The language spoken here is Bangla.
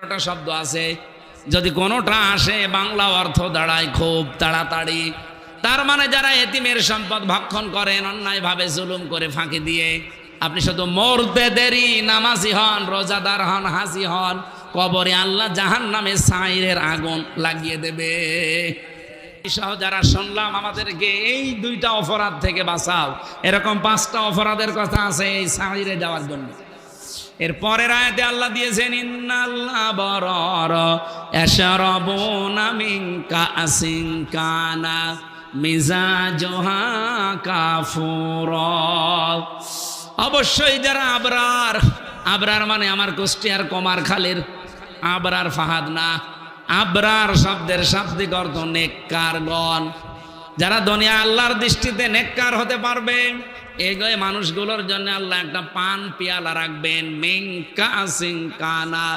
11টা শব্দ আছে, যদি কোনোটা আসে বাংলা অর্থ দাঁড়ায় খুব তাড়াতাড়ি। তার মানে যারা এতিমের সম্পদ ভক্ষণ করেন অন্যায়ভাবে জুলুম করে ফাঁকি দিয়ে, আপনি শুধু মরতে দেরি, নামাজি হন, রোজাদার হন, হাজি হন, কবরে আল্লাহ জাহান্নামে ছাইরের আগুন লাগিয়ে দেবে। সহ যারা শুনলাম আমাদেরকে এই 2টা অপরাধ থেকে বাঁচাও, এরকম 5টা অপরাধের কথা আছে এই ছাইরে যাওয়ার জন্য। এর পরের আয়াতে আল্লাহ দিয়েছেন ইন্নাল্লাহ বরর ইয়াশরাবুনা মিন কাসিন কানা মিজাজুহা কাফুরা। অবশ্যই যারা আবরার, আবরার মানে আমার কুষ্টিয়ার কমারখালীর আবরার, ফাহাদ না, আবরার শব্দের শাব্দিক অর্থ নেককারগণ। যারা দুনিয়া আল্লাহর দৃষ্টিতে নেককার হতে পারবে, এই মানুষগুলোর জন্য আল্লাহ একটা পান পিয়ালা রাখবেন, মিন কাসিন কানা।